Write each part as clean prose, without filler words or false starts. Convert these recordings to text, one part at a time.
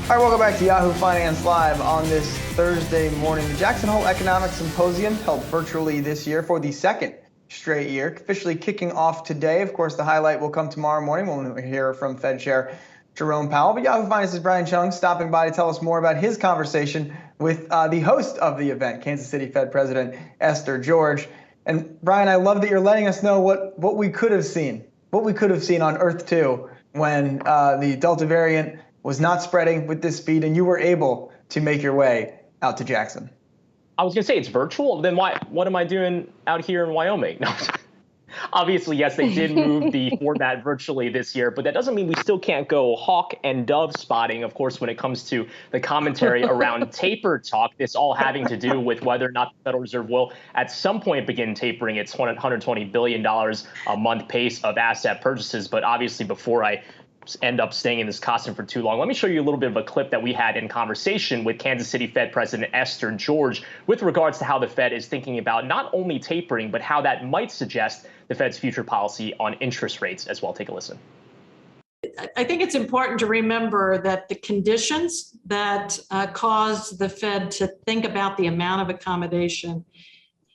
All right, welcome back to Yahoo Finance Live on this Thursday morning. The Jackson Hole Economic Symposium held virtually this year for the second straight year, officially kicking off today. Of course, the highlight will come tomorrow morning when we hear from Fed Chair Jerome Powell. But Yahoo Finance's Brian Cheung stopping by to tell us more about his conversation with the host of the event, Kansas City Fed President Esther George. And Brian, I love that you're letting us know what we could have seen, on Earth 2 when the Delta variant was not spreading with this speed, and you were able to make your way out to Jackson. I was going to say it's virtual. Then what am I doing out here in Wyoming? No. Obviously, yes, they did move the format virtually this year, but that doesn't mean we still can't go hawk and dove spotting, of course, when it comes to the commentary around taper talk, this all having to do with whether or not the Federal Reserve will at some point begin tapering its $120 billion a month pace of asset purchases. But obviously, before I end up staying in this costume for too long, let me show you a little bit of a clip that we had in conversation with Kansas City Fed President Esther George with regards to how the Fed is thinking about not only tapering, but how that might suggest the Fed's future policy on interest rates as well. Take a listen. I think it's important to remember that the conditions that caused the Fed to think about the amount of accommodation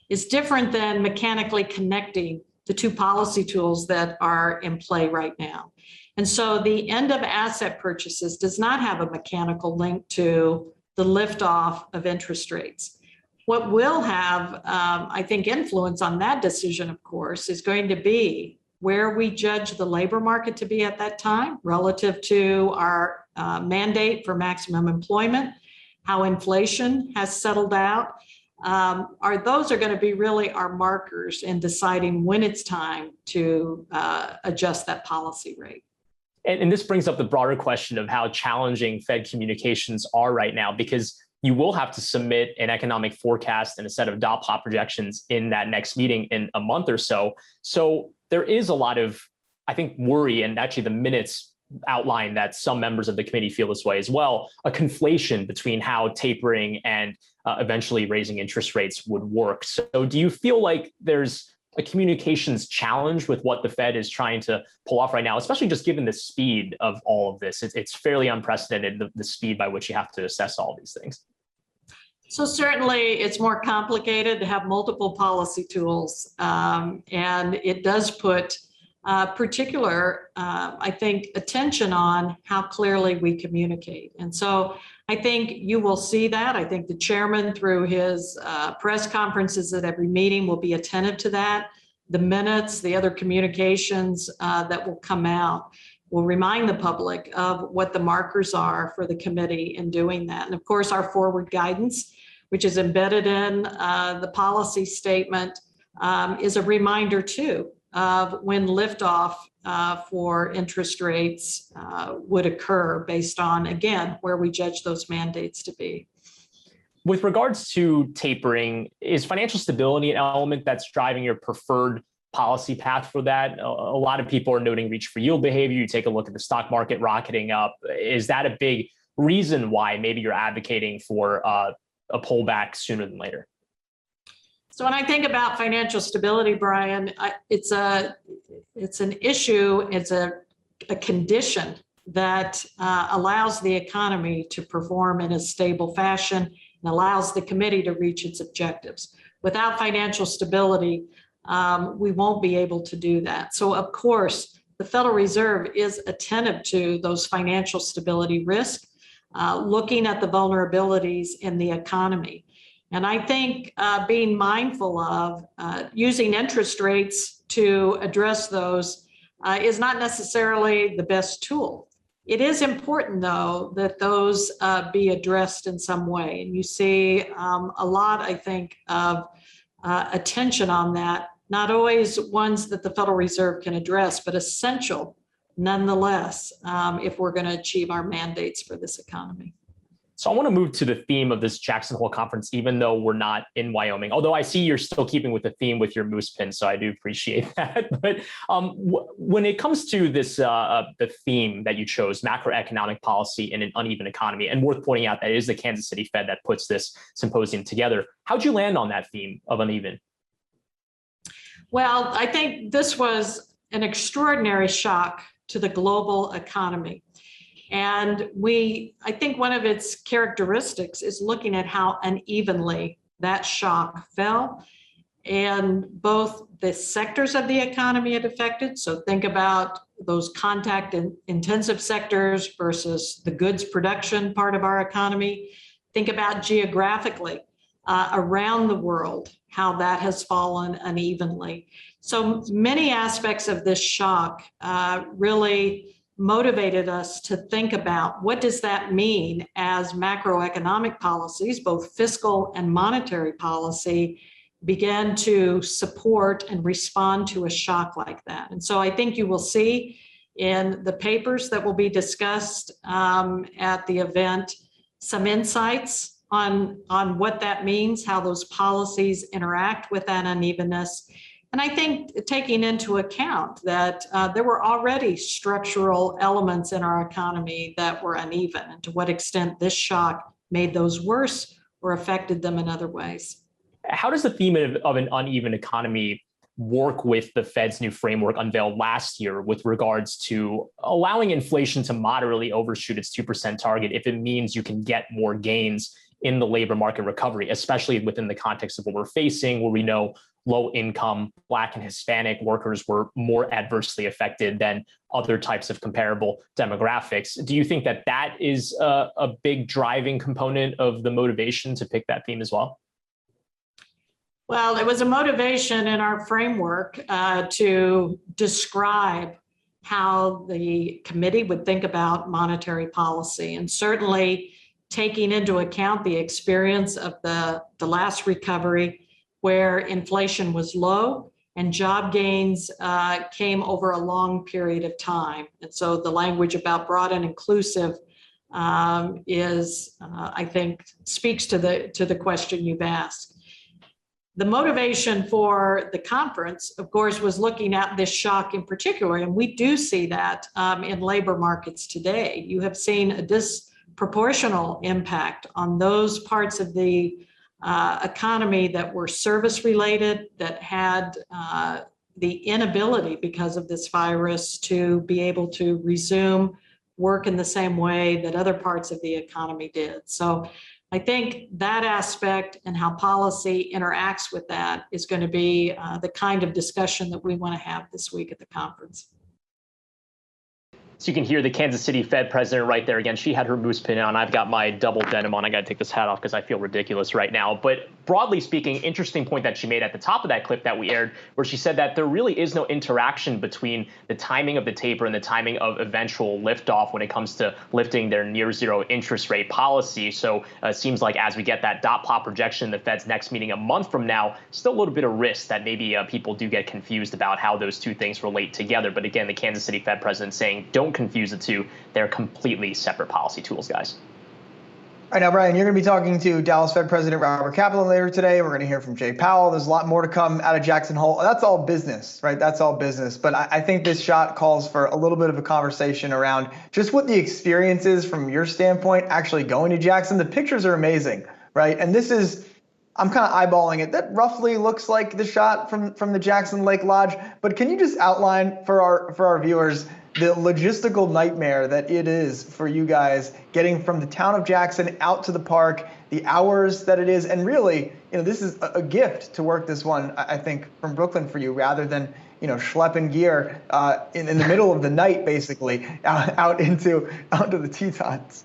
is different than mechanically connecting the two policy tools that are in play right now. And so the end of asset purchases does not have a mechanical link to the liftoff of interest rates. What will have, I think, influence on that decision, of course, is going to be where we judge the labor market to be at that time relative to our mandate for maximum employment, how inflation has settled out. Those are going to be really our markers in deciding when it's time to adjust that policy rate. And this brings up the broader question of how challenging Fed communications are right now, because you will have to submit an economic forecast and a set of dot plot projections in that next meeting in a month or so. So there is a lot of, I think, worry, and actually the minutes outline that some members of the committee feel this way as well, a conflation between how tapering and eventually raising interest rates would work. So do you feel like there's a communications challenge with what the Fed is trying to pull off right now, especially just given the speed of all of this? It's fairly unprecedented, the speed by which you have to assess all these things. So certainly it's more complicated to have multiple policy tools, and it does put particular, I think, attention on how clearly we communicate. And so I think you will see that. I think the chairman, through his press conferences at every meeting, will be attentive to that. The minutes, the other communications that will come out will remind the public of what the markers are for the committee in doing that. And of course, our forward guidance, which is embedded in the policy statement, is a reminder too of when liftoff for interest rates would occur based on, again, where we judge those mandates to be. With regards to tapering, is financial stability an element that's driving your preferred policy path for that? A lot of people are noting reach for yield behavior. You take a look at the stock market rocketing up. Is that a big reason why maybe you're advocating for a pullback sooner than later? So when I think about financial stability, Brian, it's an issue, it's a condition that allows the economy to perform in a stable fashion and allows the committee to reach its objectives. Without financial stability, we won't be able to do that. So of course, the Federal Reserve is attentive to those financial stability risks, looking at the vulnerabilities in the economy. And I think being mindful of using interest rates to address those is not necessarily the best tool. It is important, though, that those be addressed in some way. And you see a lot, I think, of attention on that, not always ones that the Federal Reserve can address, but essential nonetheless if we're going to achieve our mandates for this economy. So I want to move to the theme of this Jackson Hole conference, even though we're not in Wyoming, although I see you're still keeping with the theme with your moose pin, so I do appreciate that. But when it comes to this, the theme that you chose, macroeconomic policy in an uneven economy, and worth pointing out that it is the Kansas City Fed that puts this symposium together, how'd you land on that theme of uneven? Well, I think this was an extraordinary shock to the global economy. And I think one of its characteristics is looking at how unevenly that shock fell, and both the sectors of the economy it affected. So think about those contact intensive sectors versus the goods production part of our economy. Think about geographically around the world, how that has fallen unevenly. So many aspects of this shock really motivated us to think about what does that mean as macroeconomic policies, both fiscal and monetary policy, began to support and respond to a shock like that. And so I think you will see in the papers that will be discussed at the event some insights on what that means, how those policies interact with that unevenness. And I think taking into account that there were already structural elements in our economy that were uneven, and to what extent this shock made those worse or affected them in other ways. How does the theme of an uneven economy work with the Fed's new framework unveiled last year with regards to allowing inflation to moderately overshoot its 2% target if it means you can get more gains in the labor market recovery, especially within the context of what we're facing, where we know low income Black and Hispanic workers were more adversely affected than other types of comparable demographics? Do you think that that is a big driving component of the motivation to pick that theme as well? Well, it was a motivation in our framework to describe how the committee would think about monetary policy, and certainly taking into account the experience of the last recovery, where inflation was low and job gains came over a long period of time. And so the language about broad and inclusive I think, speaks to the question you've asked. The motivation for the conference, of course, was looking at this shock in particular, and we do see that in labor markets today. You have seen a disproportional impact on those parts of the economy that were service related, that had the inability because of this virus to be able to resume work in the same way that other parts of the economy did. So I think that aspect and how policy interacts with that is going to be the kind of discussion that we want to have this week at the conference. So you can hear the Kansas City Fed president right there again. She had her moose pin on. I've got my double denim on. I got to take this hat off because I feel ridiculous right now. But broadly speaking, interesting point that she made at the top of that clip that we aired, where she said that there really is no interaction between the timing of the taper and the timing of eventual liftoff when it comes to lifting their near zero interest rate policy. So it seems like as we get that dot plot projection, the Fed's next meeting a month from now, still a little bit of risk that maybe people do get confused about how those two things relate together. But again, the Kansas City Fed president saying, don't confuse the two. They're completely separate policy tools, guys. All right, now, Brian, you're going to be talking to Dallas Fed President Robert Kaplan later today. We're going to hear from Jay Powell. There's a lot more to come out of Jackson Hole. That's all business, right? That's all business. But I think this shot calls for a little bit of a conversation around just what the experience is from your standpoint, actually going to Jackson. The pictures are amazing, right? And this is, I'm kind of eyeballing it. That roughly looks like the shot from the Jackson Lake Lodge. But can you just outline for our viewers the logistical nightmare that it is for you guys getting from the town of Jackson out to the park, the hours that it is, and really, this is a gift to work this one, I think, from Brooklyn for you, rather than, schlepping gear in the middle of the night, basically, out into the Tetons.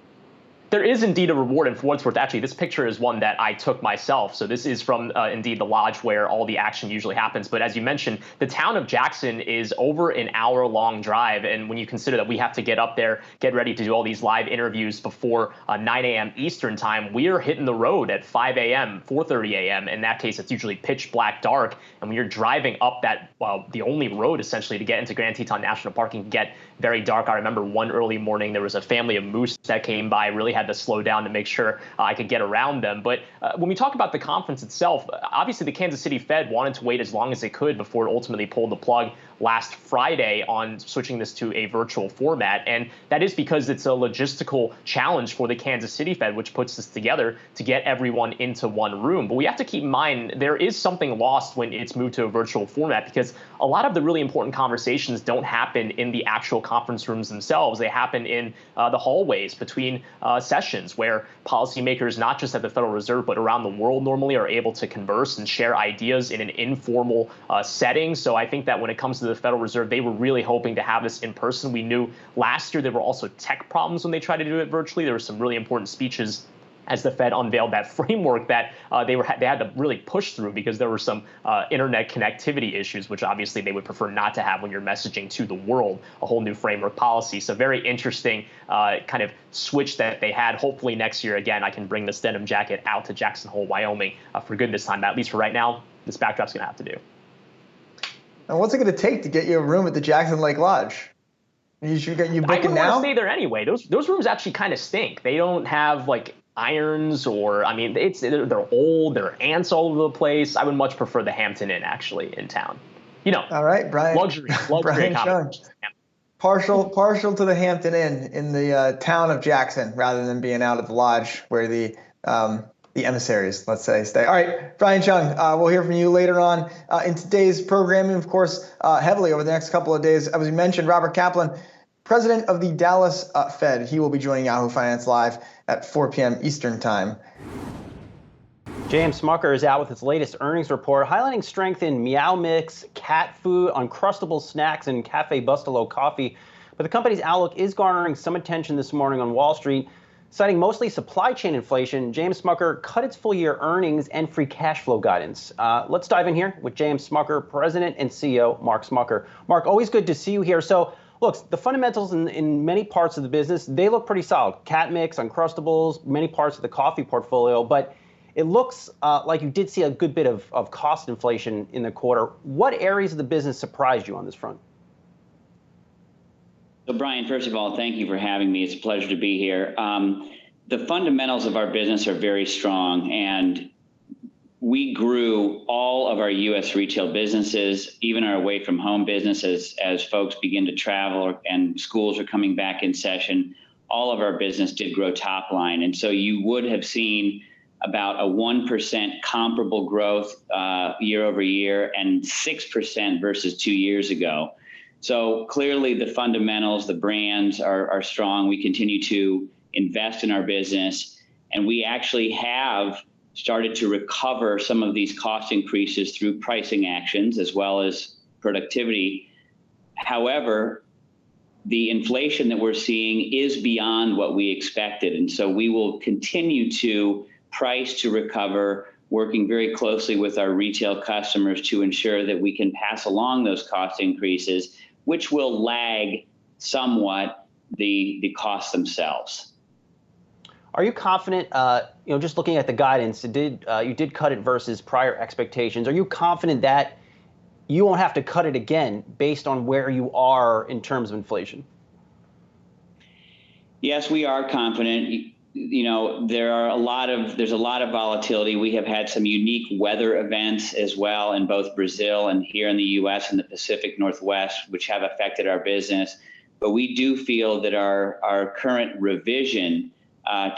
There is indeed a reward, and for what it's worth, actually, this picture is one that I took myself. So this is from, indeed, the lodge where all the action usually happens. But as you mentioned, the town of Jackson is over an hour-long drive. And when you consider that we have to get up there, get ready to do all these live interviews before 9 a.m. Eastern time, we are hitting the road at 5 a.m., 4:30 a.m. In that case, it's usually pitch black dark. And when you're driving up that, the only road, essentially, to get into Grand Teton National Park can get very dark. I remember one early morning, there was a family of moose that came by, really had to slow down to make sure I could get around them. But when we talk about the conference itself, obviously the Kansas City Fed wanted to wait as long as they could before it ultimately pulled the plug last Friday on switching this to a virtual format. And that is because it's a logistical challenge for the Kansas City Fed, which puts this together to get everyone into one room. But we have to keep in mind there is something lost when it's moved to a virtual format, because a lot of the really important conversations don't happen in the actual conference rooms themselves. They happen in the hallways between sessions, where policymakers, not just at the Federal Reserve, but around the world normally, are able to converse and share ideas in an informal setting. So I think that when it comes to the Federal Reserve, they were really hoping to have this in person. We knew last year there were also tech problems when they tried to do it virtually. There were some really important speeches as the Fed unveiled that framework that they had to really push through, because there were some internet connectivity issues, which obviously they would prefer not to have when you're messaging to the world, a whole new framework policy. So very interesting kind of switch that they had. Hopefully next year, again, I can bring this denim jacket out to Jackson Hole, Wyoming for good this time. But at least for right now, this backdrop's going to have to do. And what's it going to take to get you a room at the Jackson Lake Lodge? You should get you booking now? I wouldn't want to stay there anyway. Those rooms actually kind of stink. They don't have like irons, or I mean, they're old. There are ants all over the place. I would much prefer the Hampton Inn actually in town. You know. All right, Brian. Luxury Brian Cheung. Partial to the Hampton Inn in the town of Jackson, rather than being out at the lodge where the emissaries, let's say, stay. All right, Brian Cheung, we'll hear from you later on in today's programming, of course, heavily over the next couple of days. As we mentioned, Robert Kaplan, president of the Dallas Fed, he will be joining Yahoo Finance Live at 4 p.m. Eastern Time. James Smucker is out with its latest earnings report, highlighting strength in Meow Mix, cat food, Uncrustable snacks, and Cafe Bustelo coffee. But the company's outlook is garnering some attention this morning on Wall Street. Citing mostly supply chain inflation, James Smucker cut its full-year earnings and free cash flow guidance. Let's dive in here with James Smucker, President and CEO Mark Smucker. Mark, always good to see you here. So, look, the fundamentals in many parts of the business, they look pretty solid. Cat Mix, Uncrustables, many parts of the coffee portfolio, but it looks like you did see a good bit of cost inflation in the quarter. What areas of the business surprised you on this front? So, Brian, first of all, thank you for having me. It's a pleasure to be here. The fundamentals of our business are very strong, and we grew all of our U.S. retail businesses, even our away-from-home businesses, as folks begin to travel and schools are coming back in session. All of our business did grow top line, and so you would have seen about a 1% comparable growth year over year and 6% versus 2 years ago. So clearly the fundamentals, the brands are strong. We continue to invest in our business, and we actually have started to recover some of these cost increases through pricing actions as well as productivity. However, the inflation that we're seeing is beyond what we expected, and so we will continue to price to recover, working very closely with our retail customers to ensure that we can pass along those cost increases, which will lag somewhat the costs themselves. Are you confident, just looking at the guidance, you did cut it versus prior expectations. Are you confident that you won't have to cut it again based on where you are in terms of inflation? Yes, we are confident. There's a lot of volatility. We have had some unique weather events as well in both Brazil and here in the U.S. and the Pacific Northwest, which have affected our business. But we do feel that our current revision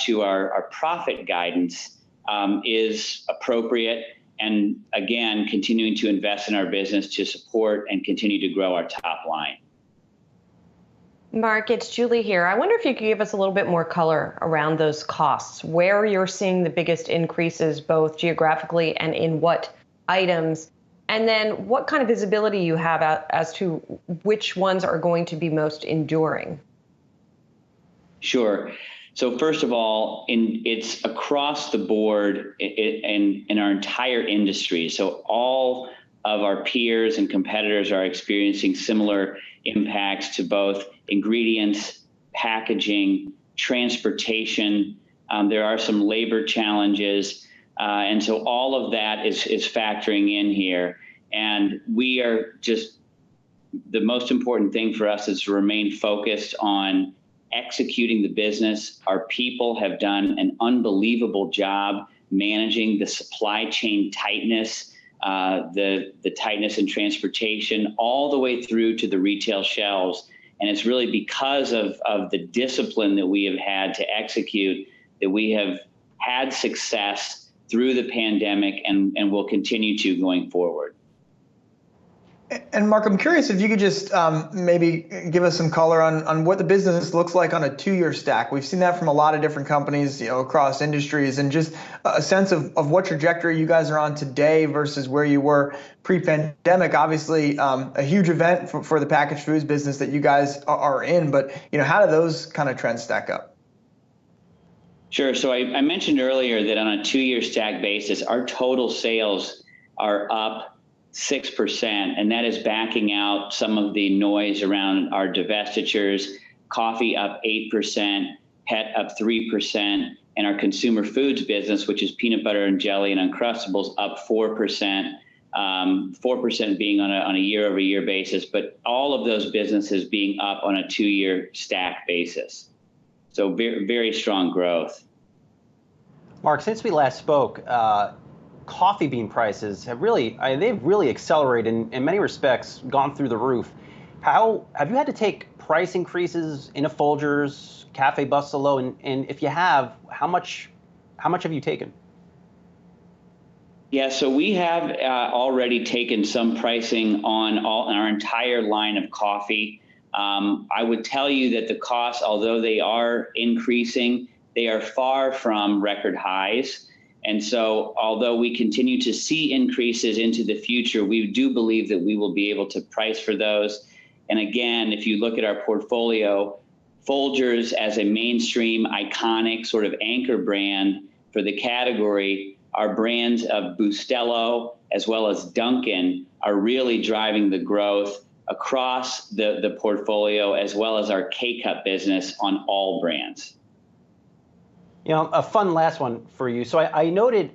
to our profit guidance is appropriate, and again, continuing to invest in our business to support and continue to grow our top line. Mark, it's Julie here. I wonder if you could give us a little bit more color around those costs, where you're seeing the biggest increases, both geographically and in what items, and then what kind of visibility you have as to which ones are going to be most enduring. Sure. So first of all, it's across the board in our entire industry. So all of our peers and competitors are experiencing similar impacts to both ingredients, packaging, transportation. There are some labor challenges. And so all of that is factoring in here. And we are the most important thing for us is to remain focused on executing the business. Our people have done an unbelievable job managing the supply chain tightness the tightness in transportation, all the way through to the retail shelves. And it's really because of the discipline that we have had to execute that we have had success through the pandemic and will continue to going forward. And Mark, I'm curious if you could just maybe give us some color on what the business looks like on a 2-year stack. We've seen that from a lot of different companies, across industries, and just a sense of what trajectory you guys are on today versus where you were pre-pandemic. Obviously, a huge event for the packaged foods business that you guys are in, but how do those kind of trends stack up? Sure. So I mentioned earlier that on a 2-year stack basis, our total sales are up 6%, and that is backing out some of the noise around our divestitures. Coffee up 8%, pet up 3%, and our consumer foods business, which is peanut butter and jelly and Uncrustables, up 4%. 4% being on a year-over-year basis, but all of those businesses being up on a 2-year stack basis. So very, very strong growth. Mark, since we last spoke, coffee bean prices have they've really accelerated in many respects, gone through the roof. How have you had to take price increases in Folgers, Cafe Bustelo, and if you have, how much have you taken? Yeah, so we have already taken some pricing on our entire line of coffee. I would tell you that the costs, although they are increasing, they are far from record highs. And so although we continue to see increases into the future, we do believe that we will be able to price for those. And again, if you look at our portfolio, Folgers as a mainstream, iconic sort of anchor brand for the category, our brands of Bustelo as well as Dunkin' are really driving the growth across the portfolio, as well as our K-Cup business on all brands. A fun last one for you. So I noted,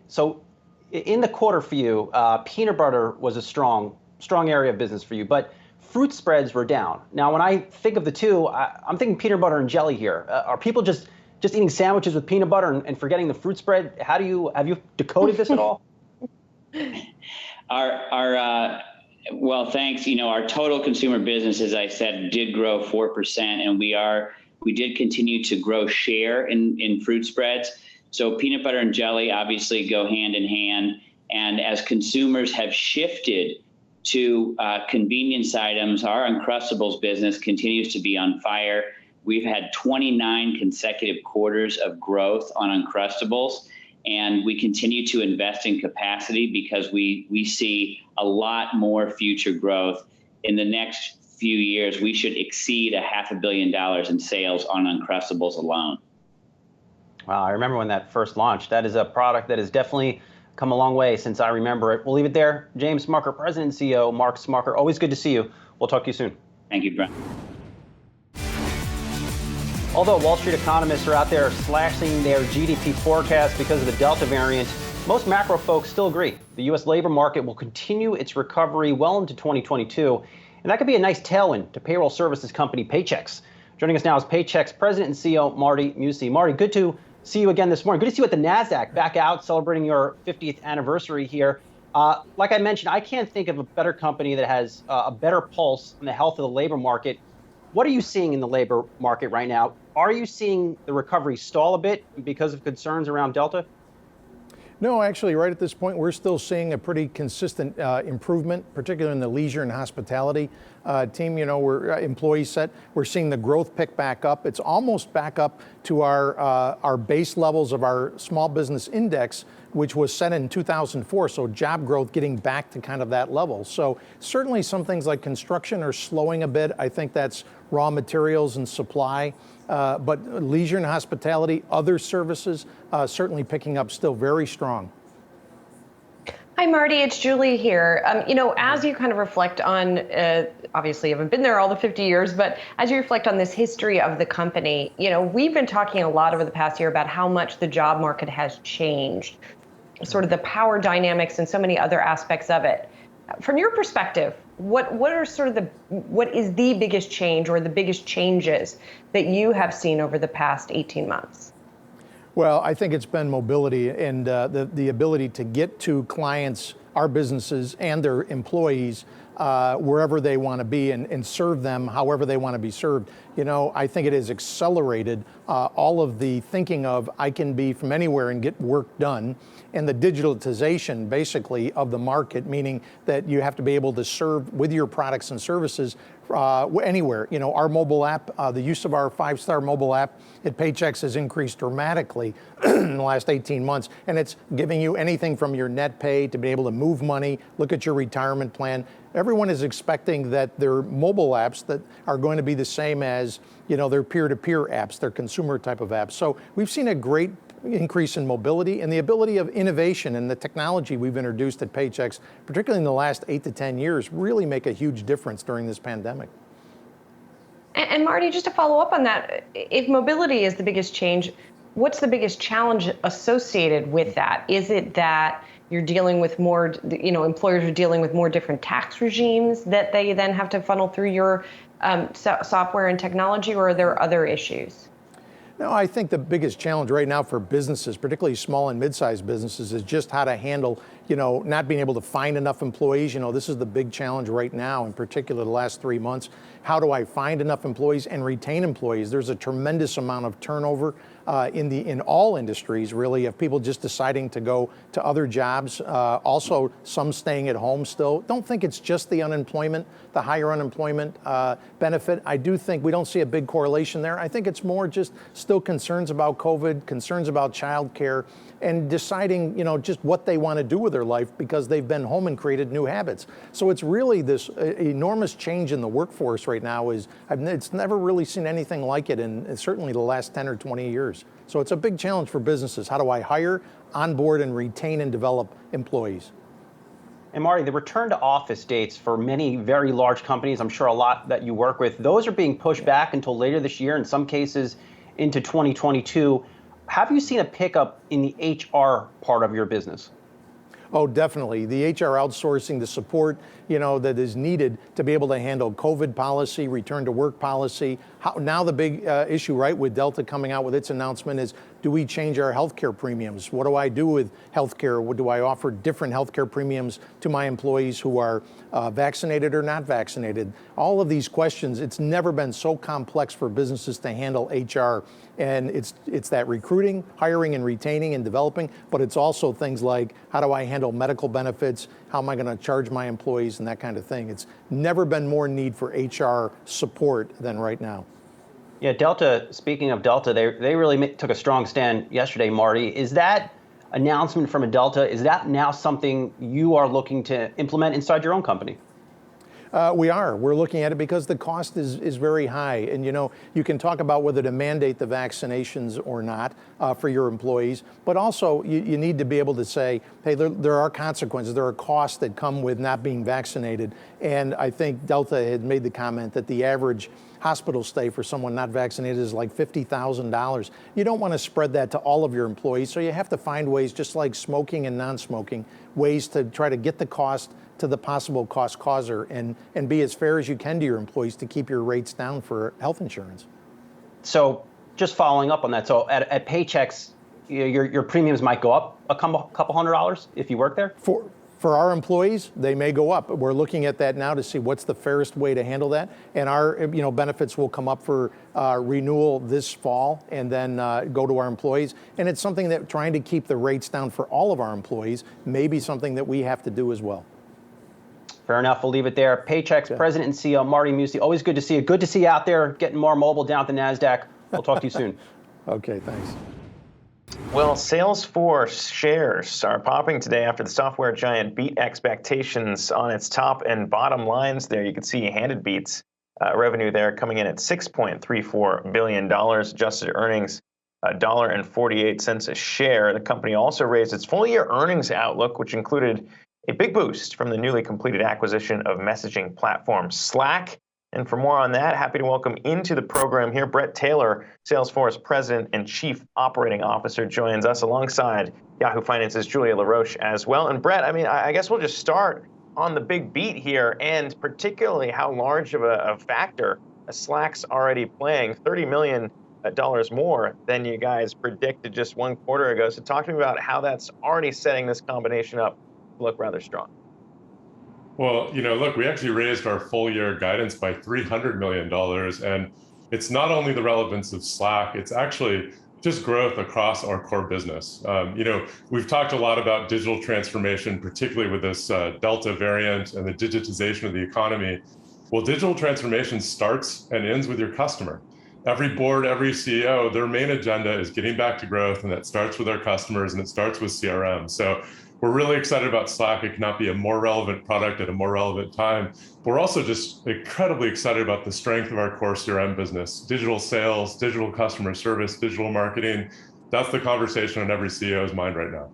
in the quarter for you, peanut butter was a strong area of business for you, but fruit spreads were down. Now, when I think of the two, I'm thinking peanut butter and jelly here. Are people just eating sandwiches with peanut butter and forgetting the fruit spread? Have you decoded this at all? Well, thanks. Our total consumer business, as I said, did grow 4%, and we did continue to grow share in fruit spreads. So peanut butter and jelly obviously go hand in hand. And as consumers have shifted to convenience items, our Uncrustables business continues to be on fire. We've had 29 consecutive quarters of growth on Uncrustables, and we continue to invest in capacity because we see a lot more future growth. In the next few years, we should exceed $500 million in sales on Uncrustables alone. Wow, I remember when that first launched. That is a product that has definitely come a long way since I remember it. We'll leave it there. James Smucker, President and CEO, Mark Smucker, always good to see you. We'll talk to you soon. Thank you, Brent. Although Wall Street economists are out there slashing their GDP forecast because of the Delta variant, most macro folks still agree the U.S. labor market will continue its recovery well into 2022, and that could be a nice tailwind to payroll services company Paychex. Joining us now is Paychex President and CEO Marty Mucci. Marty, good to see you again this morning. Good to see you at the NASDAQ, back out celebrating your 50th anniversary here. Like I mentioned, I can't think of a better company that has a better pulse on the health of the labor market. What are you seeing in the labor market right now? Are you seeing the recovery stall a bit because of concerns around Delta? No, actually, right at this point, we're still seeing a pretty consistent improvement, particularly in the leisure and hospitality team. We're employee set. We're seeing the growth pick back up. It's almost back up to our base levels of our small business index, which was set in 2004. So job growth getting back to kind of that level. So certainly some things like construction are slowing a bit. I think that's raw materials and supply. But leisure and hospitality, other services, certainly picking up still very strong. Hi, Marty. It's Julie here. As you kind of reflect on, obviously you haven't been there all the 50 years, but as you reflect on this history of the company, we've been talking a lot over the past year about how much the job market has changed, sort of the power dynamics and so many other aspects of it. From your perspective, what is the biggest change or the biggest changes that you have seen over the past 18 months? Well, I think it's been mobility and the ability to get to clients our businesses and their employees wherever they want to be and serve them however they want to be served. You know, I think it has accelerated all of the thinking of I can be from anywhere and get work done, and the digitalization basically of the market, meaning that you have to be able to serve with your products and services anywhere. You know, our mobile app, the use of our 5-star mobile app at Paychex has increased dramatically in the last 18 months, and it's giving you anything from your net pay to be able to move money, look at your retirement plan. Everyone is expecting that their mobile apps that are going to be the same as, you know, their peer-to-peer apps, their consumer type of apps. So we've seen a great increase in mobility and the ability of innovation and the technology we've introduced at Paychex, particularly in the last 8 to 10 years, really make a huge difference during this pandemic. And Marty, just to follow up on that, if mobility is the biggest change, what's the biggest challenge associated with that? Is it that you're dealing with more, you know, employers are dealing with more different tax regimes that they then have to funnel through your software and technology, or are there other issues? No, I think the biggest challenge right now for businesses, particularly small and mid-sized businesses, is just how to handle, you know, not being able to find enough employees. You know, this is the big challenge right now, in particular the last 3 months. How do I find enough employees and retain employees? There's a tremendous amount of turnover in all industries, really, of people just deciding to go to other jobs. Also, some staying at home still. Don't think it's just the unemployment, the higher unemployment benefit. I do think we don't see a big correlation there. I think it's more just still concerns about COVID, concerns about childcare, and deciding, you know, just what they want to do with their life because they've been home and created new habits. So it's really this enormous change in the workforce right now. It's never really seen anything like it in certainly the last 10 or 20 years. So it's a big challenge for businesses. How do I hire, onboard, and retain and develop employees? And Marty, the return to office dates for many very large companies, I'm sure a lot that you work with, those are being pushed back until later this year, in some cases into 2022. Have you seen a pickup in the HR part of your business? Oh, definitely. The HR outsourcing, the support, you know, that is needed to be able to handle COVID policy, return to work policy. Now the big issue, right, with Delta coming out with its announcement is, do we change our healthcare premiums? What do I do with healthcare? Do I offer different healthcare premiums to my employees who are vaccinated or not vaccinated? All of these questions, it's never been so complex for businesses to handle HR. And it's that recruiting, hiring and retaining and developing, but it's also things like, how do I handle medical benefits? How am I going to charge my employees and that kind of thing? It's never been more need for HR support than right now. Yeah, Delta, speaking of Delta, they really took a strong stand yesterday, Marty. Is that announcement from Delta, is that now something you are looking to implement inside your own company? We're looking at it because the cost is very high. And, you know, you can talk about whether to mandate the vaccinations or not for your employees, but also you need to be able to say, hey, there are consequences, there are costs that come with not being vaccinated. And I think Delta had made the comment that the average hospital stay for someone not vaccinated is like $50,000. You don't want to spread that to all of your employees, so you have to find ways, just like smoking and non-smoking, ways to try to get the cost to the possible cost causer and be as fair as you can to your employees to keep your rates down for health insurance. So just following up on that, so at Paychex, your premiums might go up a couple $100 if you work there? For our employees, they may go up. We're looking at that now to see what's the fairest way to handle that. And our benefits will come up for renewal this fall and then go to our employees. And it's something that trying to keep the rates down for all of our employees may be something that we have to do as well. Fair enough. We'll leave it there. Paychex President and CEO Marty Mucci. Always good to see you. Good to see you out there getting more mobile down at the NASDAQ. We'll talk to you soon. Okay, thanks. Well, Salesforce shares are popping today after the software giant beat expectations on its top and bottom lines there. You can see handed beats. Revenue there coming in at $6.34 billion. Adjusted earnings, $1.48 a share. The company also raised its full-year earnings outlook, which included a big boost from the newly completed acquisition of messaging platform Slack. And for more on that, happy to welcome into the program here, Bret Taylor, Salesforce President and Chief Operating Officer, joins us alongside Yahoo Finance's Julia LaRoche as well. And Bret, I guess we'll just start on the big beat here, and particularly how large of a factor Slack's already playing, $30 million more than you guys predicted just one quarter ago. So talk to me about how that's already setting this combination up look rather strong. Well, look, we actually raised our full year guidance by $300 million. And it's not only the relevance of Slack, it's actually just growth across our core business. We've talked a lot about digital transformation, particularly with this Delta variant and the digitization of the economy. Well, digital transformation starts and ends with your customer. Every board, every CEO, their main agenda is getting back to growth, and that starts with our customers and it starts with CRM. So we're really excited about Slack. It cannot be a more relevant product at a more relevant time. But we're also just incredibly excited about the strength of our core CRM business, digital sales, digital customer service, digital marketing. That's the conversation on every CEO's mind right now.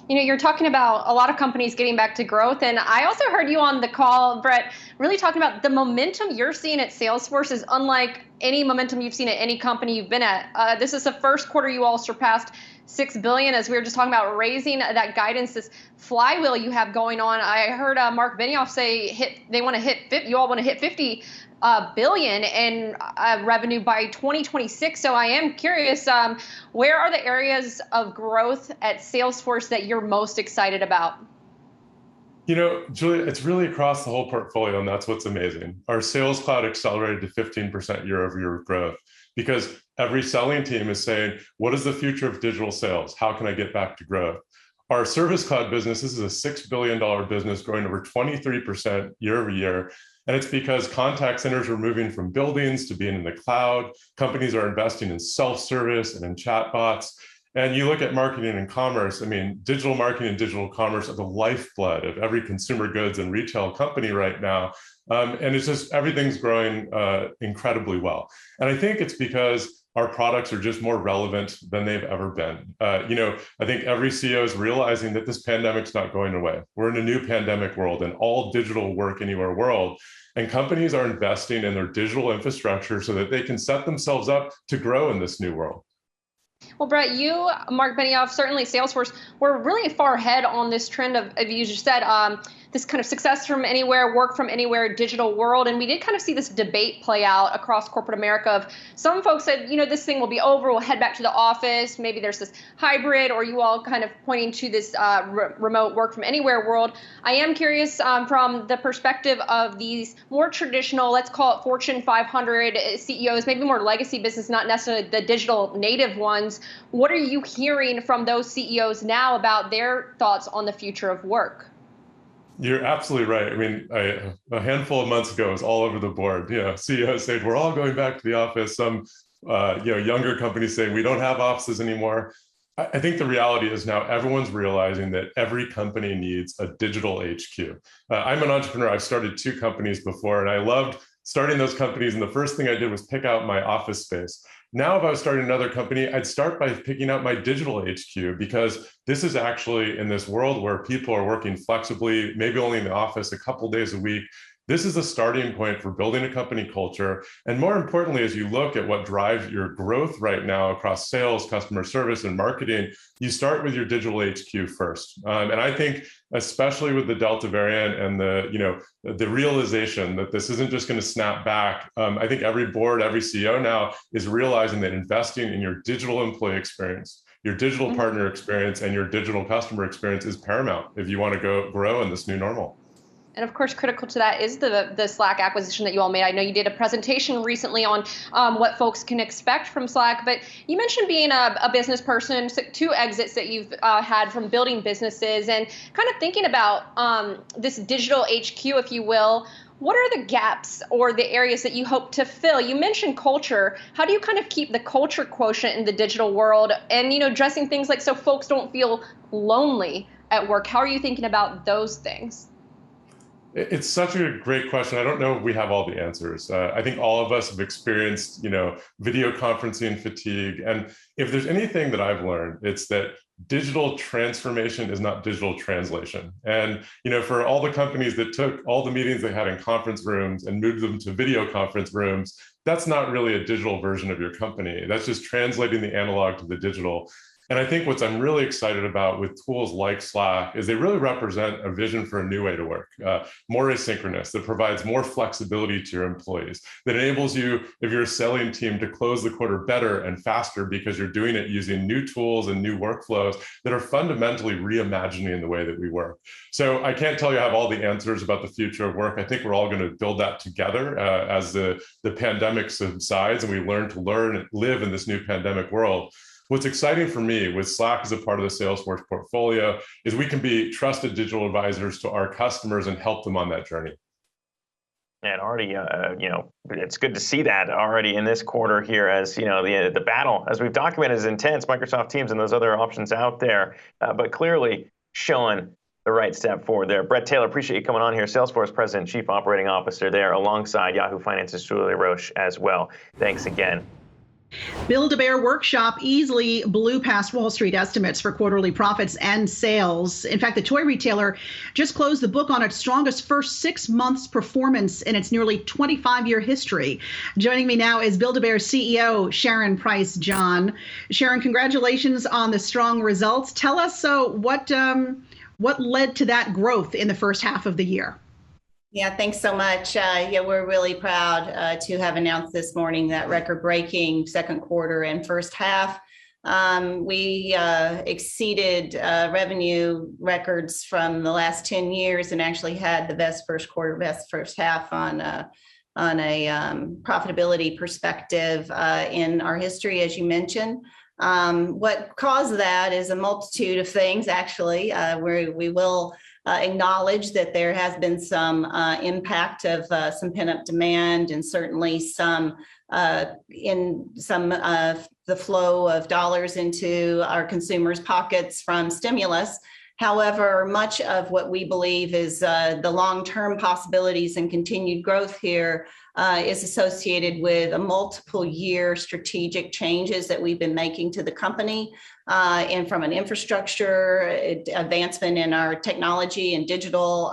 You're talking about a lot of companies getting back to growth. And I also heard you on the call, Bret, really talking about the momentum you're seeing at Salesforce is unlike any momentum you've seen at any company you've been at. This is the first quarter you all surpassed $6 billion, as we were just talking about raising that guidance, this flywheel you have going on. I heard Mark Benioff say you all want to hit 50 billion in revenue by 2026. So I am curious, where are the areas of growth at Salesforce that you're most excited about? Julia, it's really across the whole portfolio, and that's what's amazing. Our Sales Cloud accelerated to 15% year-over-year growth because every selling team is saying, what is the future of digital sales? How can I get back to growth? Our Service Cloud business, this is a $6 billion business growing over 23% year-over-year. And it's because contact centers are moving from buildings to being in the cloud. Companies are investing in self-service and in chatbots. And you look at marketing and commerce, digital marketing and digital commerce are the lifeblood of every consumer goods and retail company right now. And it's just, everything's growing incredibly well. And I think it's because our products are just more relevant than they've ever been. I think every CEO is realizing that this pandemic's not going away. We're in a new pandemic world, an all digital work anywhere world. And companies are investing in their digital infrastructure so that they can set themselves up to grow in this new world. Well, Bret, you, Mark Benioff, certainly Salesforce, we're really far ahead on this trend of you just said, this kind of success from anywhere, work from anywhere, digital world. And we did kind of see this debate play out across corporate America of some folks said, this thing will be over, we'll head back to the office. Maybe there's this hybrid, or you all kind of pointing to this remote work from anywhere world. I am curious from the perspective of these more traditional, let's call it Fortune 500 CEOs, maybe more legacy business, not necessarily the digital native ones. What are you hearing from those CEOs now about their thoughts on the future of work? You're absolutely right. A handful of months ago, it was all over the board. CEOs saying we're all going back to the office. Some, younger companies saying we don't have offices anymore. I think the reality is now everyone's realizing that every company needs a digital HQ. I'm an entrepreneur. I've started 2 companies before, and I loved starting those companies. And the first thing I did was pick out my office space. Now, if I was starting another company, I'd start by picking out my digital HQ, because this is actually in this world where people are working flexibly, maybe only in the office a couple days a week. This is a starting point for building a company culture. And more importantly, as you look at what drives your growth right now across sales, customer service, and marketing, you start with your digital HQ first. And I think, especially with the Delta variant and the realization that this isn't just going to snap back, I think every board, every CEO now is realizing that investing in your digital employee experience, your digital partner experience, and your digital customer experience is paramount if you want to grow in this new normal. And of course, critical to that is the Slack acquisition that you all made. I know you did a presentation recently on what folks can expect from Slack, but you mentioned being a business person, 2 exits that you've had from building businesses, and kind of thinking about this digital HQ, if you will. What are the gaps or the areas that you hope to fill? You mentioned culture. How do you kind of keep the culture quotient in the digital world and, addressing things like so folks don't feel lonely at work? How are you thinking about those things? It's such a great question. I don't know if we have all the answers. I think all of us have experienced, video conferencing fatigue. And if there's anything that I've learned, it's that digital transformation is not digital translation. And, for all the companies that took all the meetings they had in conference rooms and moved them to video conference rooms, that's not really a digital version of your company. That's just translating the analog to the digital. And I think what I'm really excited about with tools like Slack is they really represent a vision for a new way to work, more asynchronous, that provides more flexibility to your employees, that enables you, if you're a selling team, to close the quarter better and faster because you're doing it using new tools and new workflows that are fundamentally reimagining the way that we work. So I can't tell you I have all the answers about the future of work. I think we're all going to build that together as the pandemic subsides and we learn to live in this new pandemic world. What's exciting for me with Slack as a part of the Salesforce portfolio is we can be trusted digital advisors to our customers and help them on that journey. And already, it's good to see that already in this quarter here, as the battle, as we've documented, is intense. Microsoft Teams and those other options out there, but clearly showing the right step forward there. Bret Taylor, appreciate you coming on here, Salesforce President, Chief Operating Officer there, alongside Yahoo Finance's LaRoche as well. Thanks again. BuildABear Workshop easily blew past Wall Street estimates for quarterly profits and sales. In fact, the toy retailer just closed the book on its strongest first 6 months performance in its nearly 25-year history. Joining me now is BuildABear CEO Sharon Price John. Sharon, congratulations on the strong results. Tell us what led to that growth in the first half of the year. Yeah, thanks so much. We're really proud to have announced this morning that record-breaking second quarter and first half. We exceeded revenue records from the last 10 years and actually had the best first quarter, best first half on a profitability perspective in our history, as you mentioned. What caused that is a multitude of things, actually, where we will acknowledge that there has been some impact of some pent-up demand and certainly some the flow of dollars into our consumers' pockets from stimulus. However, much of what we believe is the long-term possibilities and continued growth here is associated with a multiple year strategic changes that we've been making to the company, and from an infrastructure advancement in our technology and digital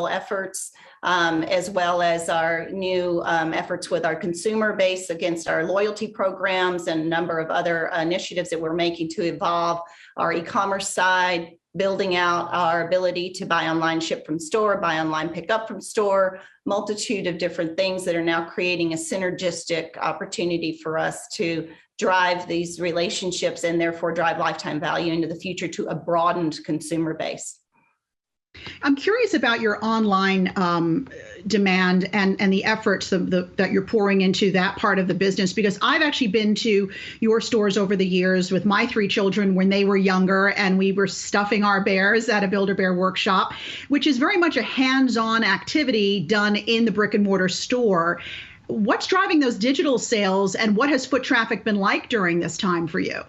efforts, as well as our new efforts with our consumer base against our loyalty programs and a number of other initiatives that we're making to evolve our e-commerce side, building out our ability to buy online, ship from store, buy online, pick up from store, multitude of different things that are now creating a synergistic opportunity for us to drive these relationships and therefore drive lifetime value into the future to a broadened consumer base. I'm curious about your online demand and the efforts that you're pouring into that part of the business, because I've actually been to your stores over the years with my 3 children when they were younger, and we were stuffing our bears at a Build-A-Bear workshop, which is very much a hands-on activity done in the brick and mortar store. What's driving those digital sales, and what has foot traffic been like during this time for you?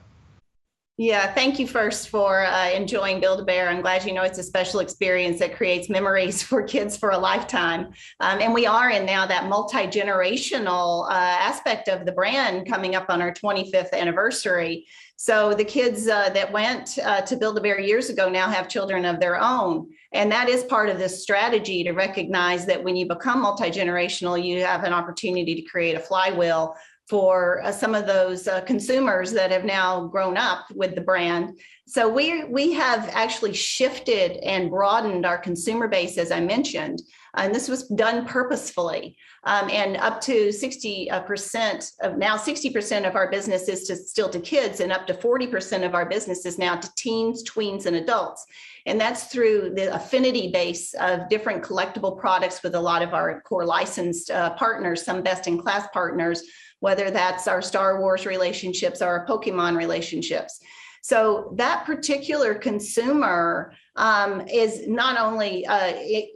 Yeah, thank you first for enjoying Build-A-Bear. I'm glad you know it's a special experience that creates memories for kids for a lifetime. And we are in now that multi-generational aspect of the brand coming up on our 25th anniversary. So the kids that went to Build-A-Bear years ago now have children of their own. And that is part of this strategy to recognize that when you become multi-generational, you have an opportunity to create a flywheel for some of those consumers that have now grown up with the brand. So we have actually shifted and broadened our consumer base, as I mentioned, and this was done purposefully. And up to 60% of now 60% of our business is still to kids, and up to 40% of our business is now to teens, tweens, and adults. And that's through the affinity base of different collectible products with a lot of our core licensed partners, some best-in-class partners, whether that's our Star Wars relationships or our Pokemon relationships. So that particular consumer is not only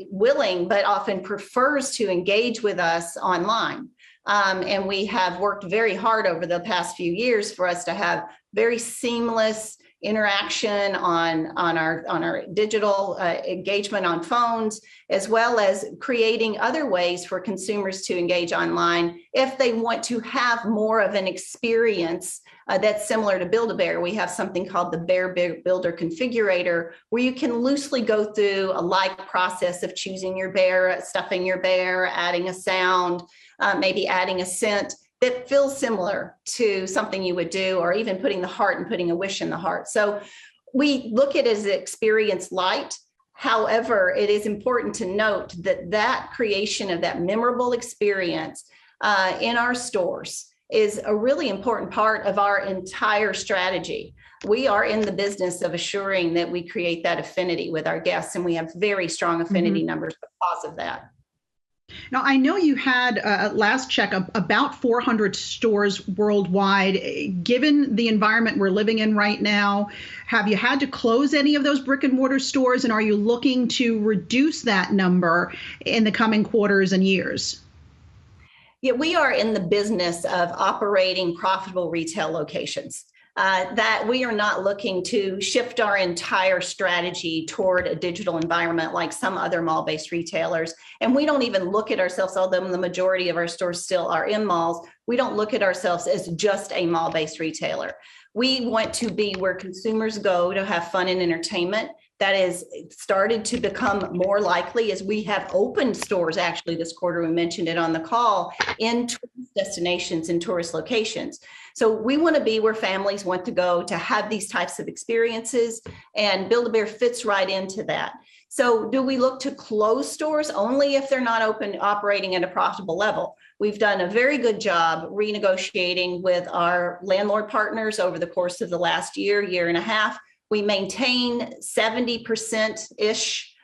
willing, but often prefers to engage with us online. And we have worked very hard over the past few years for us to have very seamless interaction on our digital engagement on phones, as well as creating other ways for consumers to engage online if they want to have more of an experience that's similar to Build-A-Bear. We have something called the Bear Builder Configurator, where you can loosely go through a like process of choosing your bear, stuffing your bear, adding a sound, maybe adding a scent, that feels similar to something you would do, or even putting the heart and putting a wish in the heart. So we look at it as experience light. However, it is important to note that that creation of that memorable experience in our stores is a really important part of our entire strategy. We are in the business of assuring that we create that affinity with our guests, and we have very strong affinity numbers because of that. Now, I know you had, last check, about 400 stores worldwide. Given the environment we're living in right now, have you had to close any of those brick and mortar stores, and are you looking to reduce that number in the coming quarters and years? Yeah, we are in the business of operating profitable retail locations. That we are not looking to shift our entire strategy toward a digital environment like some other mall-based retailers. And we don't even look at ourselves, although the majority of our stores still are in malls, we don't look at ourselves as just a mall-based retailer. We want to be where consumers go to have fun and entertainment. That is started to become more likely as we have opened stores actually this quarter. We mentioned it on the call, in tourist destinations and tourist locations. So we want to be where families want to go to have these types of experiences, and Build-A-Bear fits right into that. So do we look to close stores? Only if they're not operating at a profitable level. We've done a very good job renegotiating with our landlord partners over the course of the last year and a half. We maintain 70%-ish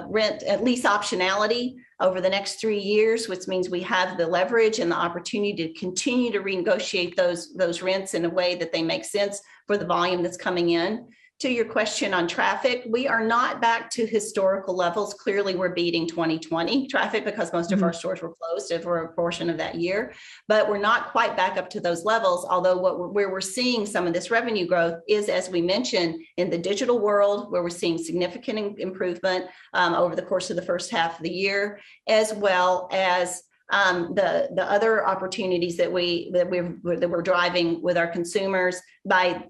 rent, at least optionality over the next 3 years, which means we have the leverage and the opportunity to continue to renegotiate those rents in a way that they make sense for the volume that's coming in. To your question on traffic, we are not back to historical levels. Clearly, we're beating 2020 traffic because most of our stores were closed for a portion of that year, but we're not quite back up to those levels. Although where we're seeing some of this revenue growth is, as we mentioned, in the digital world, where we're seeing significant improvement over the course of the first half of the year, as well as the other opportunities that we're driving with our consumers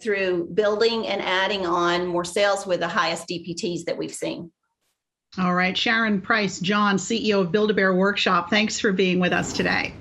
through building and adding on more sales with the highest DPTs that we've seen. All right, Sharon Price John, CEO of Build-A-Bear Workshop, thanks for being with us today.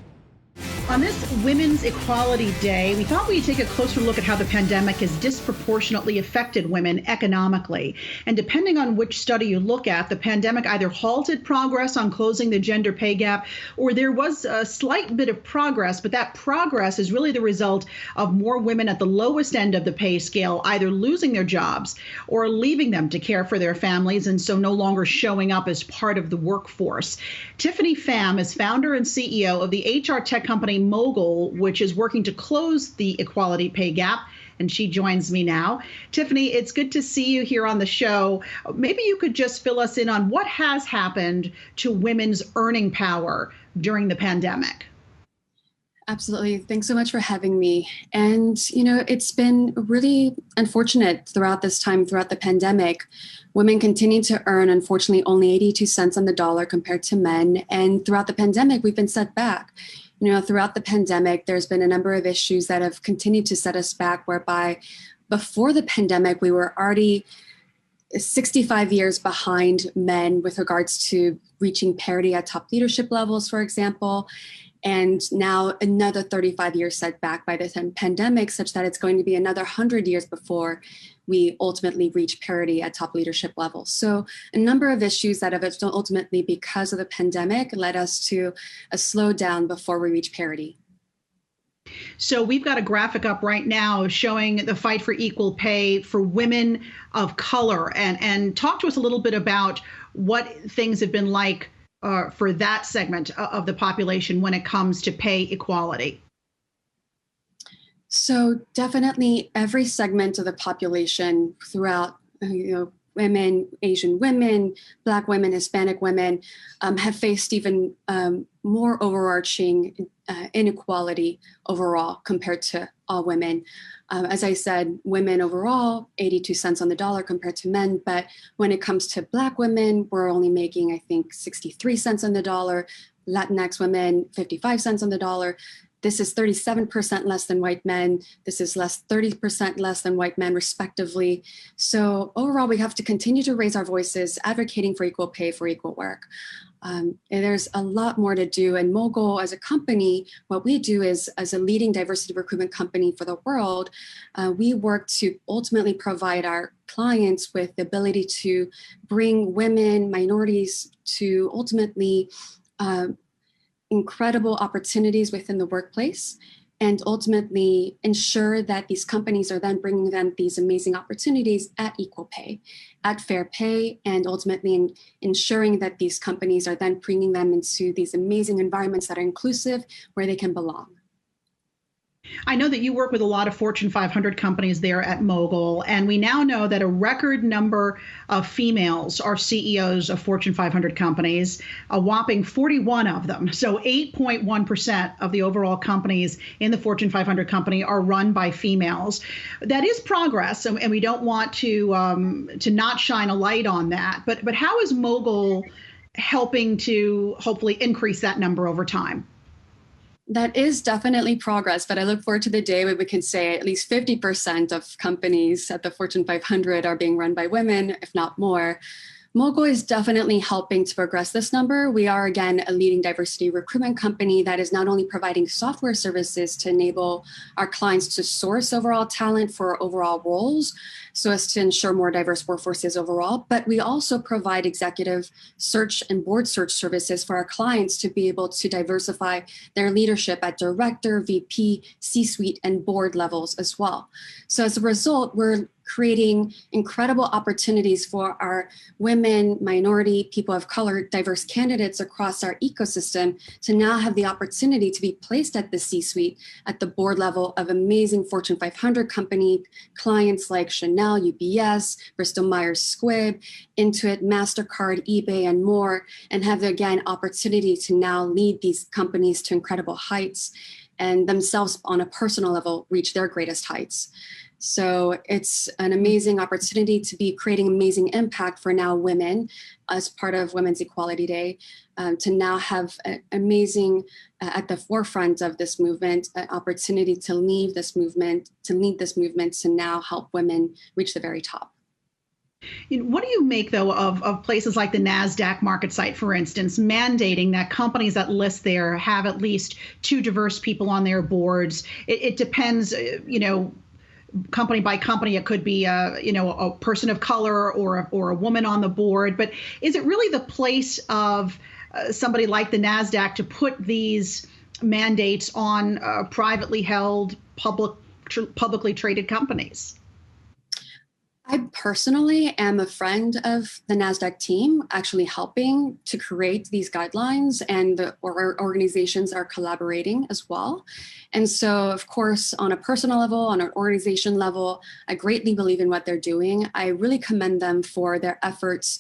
On this Women's Equality Day, we thought we'd take a closer look at how the pandemic has disproportionately affected women economically. And depending on which study you look at, the pandemic either halted progress on closing the gender pay gap, or there was a slight bit of progress, but that progress is really the result of more women at the lowest end of the pay scale either losing their jobs or leaving them to care for their families, and so no longer showing up as part of the workforce. Tiffany Pham is founder and CEO of the HR tech company Mogul, which is working to close the equality pay gap, and she joins me now. Tiffany, it's good to see you here on the show. Maybe you could just fill us in on what has happened to women's earning power during the pandemic. Absolutely. Thanks so much for having me. And, it's been really unfortunate throughout this time, throughout the pandemic. Women continue to earn, unfortunately, only 82 cents on the dollar compared to men. And throughout the pandemic, we've been set back. Throughout the pandemic, there's been a number of issues that have continued to set us back, whereby before the pandemic, we were already 65 years behind men with regards to reaching parity at top leadership levels, for example. And now another 35 years set back by the pandemic, such that it's going to be another 100 years before we ultimately reach parity at top leadership levels. So a number of issues that have ultimately, because of the pandemic, led us to a slowdown before we reach parity. So we've got a graphic up right now showing the fight for equal pay for women of color, and talk to us a little bit about what things have been like for that segment of the population when it comes to pay equality. So definitely every segment of the population throughout, women, Asian women, Black women, Hispanic women have faced even more overarching inequality overall compared to all women. As I said, women overall, 82 cents on the dollar compared to men. But when it comes to Black women, we're only making, I think, 63 cents on the dollar. Latinx women, 55 cents on the dollar. This is 37% less than white men. This is 30% less than white men, respectively. So overall, we have to continue to raise our voices, advocating for equal pay for equal work. There's a lot more to do. And Mogul, as a company, what we do is, as a leading diversity recruitment company for the world, we work to ultimately provide our clients with the ability to bring women, minorities to ultimately incredible opportunities within the workplace, and ultimately ensure that these companies are then bringing them these amazing opportunities at equal pay, at fair pay, and ultimately ensuring that these companies are then bringing them into these amazing environments that are inclusive, where they can belong. I know that you work with a lot of Fortune 500 companies there at Mogul, and we now know that a record number of females are CEOs of Fortune 500 companies, a whopping 41 of them. So 8.1% of the overall companies in the Fortune 500 company are run by females. That is progress, and we don't want to not shine a light on that. But how is Mogul helping to hopefully increase that number over time? That is definitely progress, but I look forward to the day where we can say at least 50% of companies at the Fortune 500 are being run by women, if not more. Mogul is definitely helping to progress this number. We are, again, a leading diversity recruitment company that is not only providing software services to enable our clients to source overall talent for overall roles, so as to ensure more diverse workforces overall, but we also provide executive search and board search services for our clients to be able to diversify their leadership at director, VP, C-suite, and board levels as well. So as a result, we're creating incredible opportunities for our women, minority, people of color, diverse candidates across our ecosystem to now have the opportunity to be placed at the C-suite, at the board level of amazing Fortune 500 company clients like Chanel, UBS, Bristol-Myers Squibb, Intuit, MasterCard, eBay, and more, and have, again, opportunity to now lead these companies to incredible heights and themselves on a personal level reach their greatest heights. So it's an amazing opportunity to be creating amazing impact for now women as part of Women's Equality Day, to now have an amazing, at the forefront of this movement, an opportunity to lead this movement, to now help women reach the very top. What do you make, though, of places like the NASDAQ market site, for instance, mandating that companies that list there have at least 2 diverse people on their boards? It depends, company by company. It could be a person of color or a woman on the board. But is it really the place of somebody like the NASDAQ to put these mandates on privately held, publicly traded companies? I personally am a friend of the NASDAQ team, actually helping to create these guidelines, and our organizations are collaborating as well. And so, of course, on a personal level, on an organization level, I greatly believe in what they're doing. I really commend them for their efforts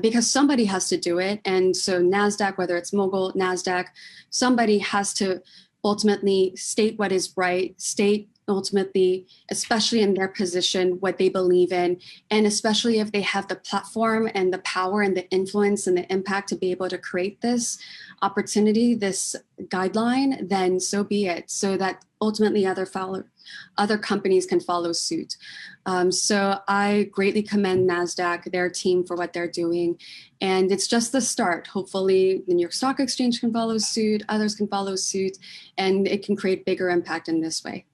because somebody has to do it. And so NASDAQ, whether it's Mogul, NASDAQ, somebody has to ultimately state what is right, state ultimately, especially in their position, what they believe in, and especially if they have the platform and the power and the influence and the impact to be able to create this opportunity, this guideline, then so be it, so that ultimately other companies can follow suit. So I greatly commend NASDAQ, their team, for what they're doing. And it's just the start. Hopefully the New York Stock Exchange can follow suit, others can follow suit, and it can create bigger impact in this way.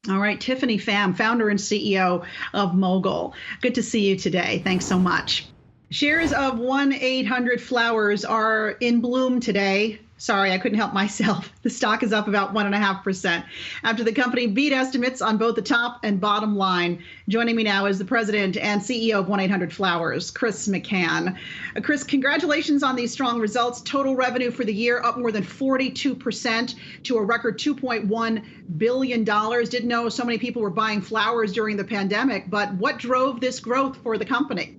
All right, Tiffany Pham, founder and CEO of Mogul. Good to see you today. Thanks so much. Shares of 1-800-Flowers are in bloom today. Sorry, I couldn't help myself. The stock is up about 1.5% after the company beat estimates on both the top and bottom line. Joining me now is the president and CEO of 1-800-Flowers, Chris McCann. Chris, congratulations on these strong results. Total revenue for the year up more than 42% to a record $2.1 billion. Didn't know so many people were buying flowers during the pandemic, but what drove this growth for the company?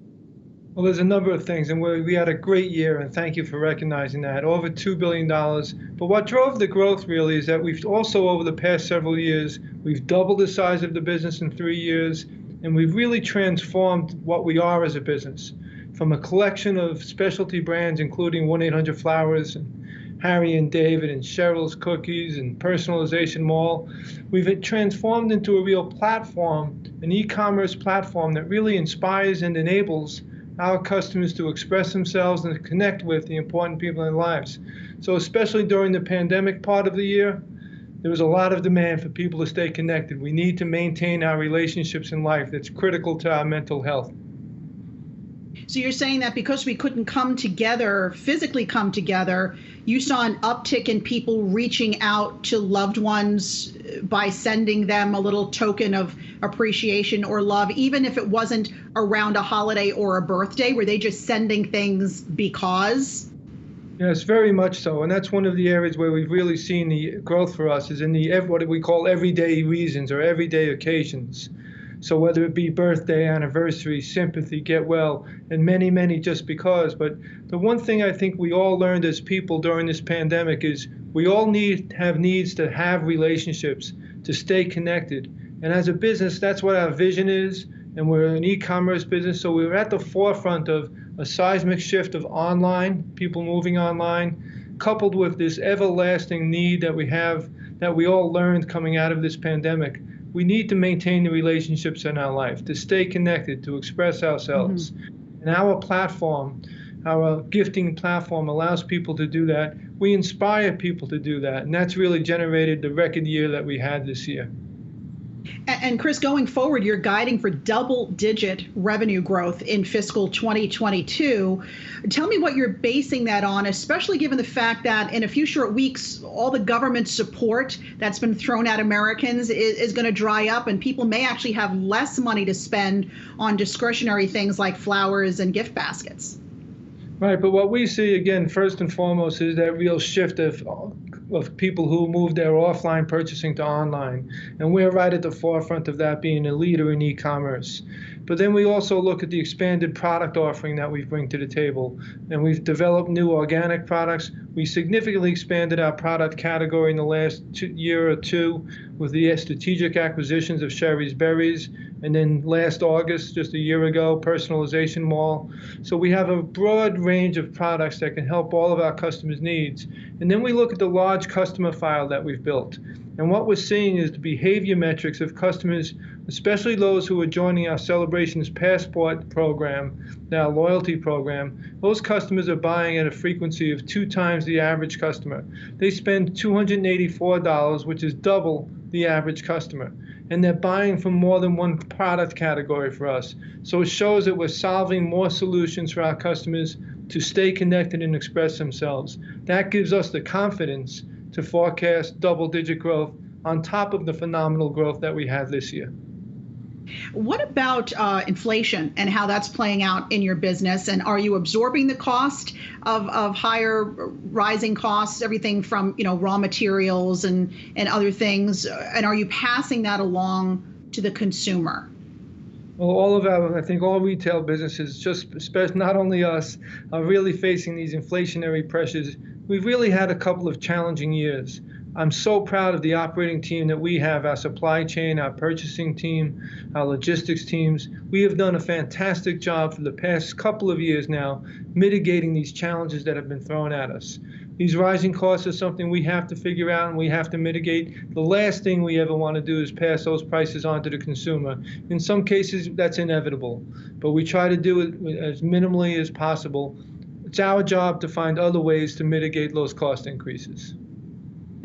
Well, there's a number of things, and we had a great year, and thank you for recognizing that. Over $2 billion. But what drove the growth really is that we've also, over the past several years, we've doubled the size of the business in 3 years, and we've really transformed what we are as a business. From a collection of specialty brands, including 1-800-Flowers and Harry and David and Cheryl's Cookies and Personalization Mall, we've transformed into a real platform, an e-commerce platform that really inspires and enables our customers to express themselves and to connect with the important people in their lives. So especially during the pandemic part of the year, there was a lot of demand for people to stay connected. We need to maintain our relationships in life. That's critical to our mental health. So you're saying that because we couldn't come together, physically come together, you saw an uptick in people reaching out to loved ones by sending them a little token of appreciation or love, even if it wasn't around a holiday or a birthday? Were they just sending things because? Yes, very much so. And that's one of the areas where we've really seen the growth for us is in the what we call everyday reasons or everyday occasions. So whether it be birthday, anniversary, sympathy, get well, and many, many just because. But the one thing I think we all learned as people during this pandemic is we all have needs to have relationships, to stay connected. And as a business, that's what our vision is. And we're an e-commerce business, so we're at the forefront of a seismic shift of online, people moving online, coupled with this everlasting need that we have, that we all learned coming out of this pandemic. We need to maintain the relationships in our life, to stay connected, to express ourselves. And our platform, our gifting platform allows people to do that. We inspire people to do that. And that's really generated the record year that we had this year. And Chris, going forward, you're guiding for double-digit revenue growth in fiscal 2022. Tell me what you're basing that on, especially given the fact that in a few short weeks, all the government support that's been thrown at Americans is going to dry up, and people may actually have less money to spend on discretionary things like flowers and gift baskets. Right, but what we see, again, first and foremost, is that real shift of people who move their offline purchasing to online. And we're right at the forefront of that, being a leader in e-commerce. But then we also look at the expanded product offering that we bring to the table. And we've developed new organic products. We significantly expanded our product category in the last year or two with the strategic acquisitions of Sherry's Berries, and then last August, just a year ago, Personalization Mall. So we have a broad range of products that can help all of our customers' needs. And then we look at the large customer file that we've built. And what we're seeing is the behavior metrics of customers, especially those who are joining our Celebrations Passport program, our loyalty program. Those customers are buying at a frequency of 2 times the average customer. They spend $284, which is double the average customer. And they're buying from more than one product category for us. So it shows that we're solving more solutions for our customers to stay connected and express themselves. That gives us the confidence to forecast double-digit growth on top of the phenomenal growth that we had this year. What about inflation and how that's playing out in your business? And are you absorbing the cost of higher rising costs, everything from raw materials and other things? And are you passing that along to the consumer? Well, I think all retail businesses, especially not only us, are really facing these inflationary pressures. We've really had a couple of challenging years. I'm so proud of the operating team that we have, our supply chain, our purchasing team, our logistics teams. We have done a fantastic job for the past couple of years now, mitigating these challenges that have been thrown at us. These rising costs are something we have to figure out and we have to mitigate. The last thing we ever want to do is pass those prices on to the consumer. In some cases, that's inevitable, but we try to do it as minimally as possible. It's our job to find other ways to mitigate those cost increases.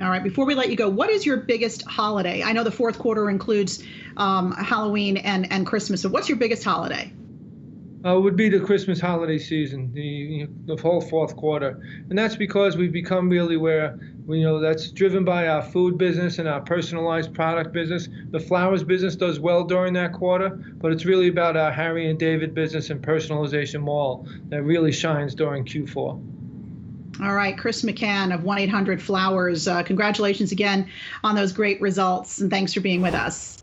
All right, before we let you go, what is your biggest holiday? I know the fourth quarter includes Halloween and Christmas. So what's your biggest holiday? Would be the Christmas holiday season, the whole fourth quarter. And that's because we've become really where, that's driven by our food business and our personalized product business. The flowers business does well during that quarter, but it's really about our Harry and David business and Personalization Mall that really shines during Q4. All right, Chris McCann of 1-800-Flowers. Congratulations again on those great results, and thanks for being with us.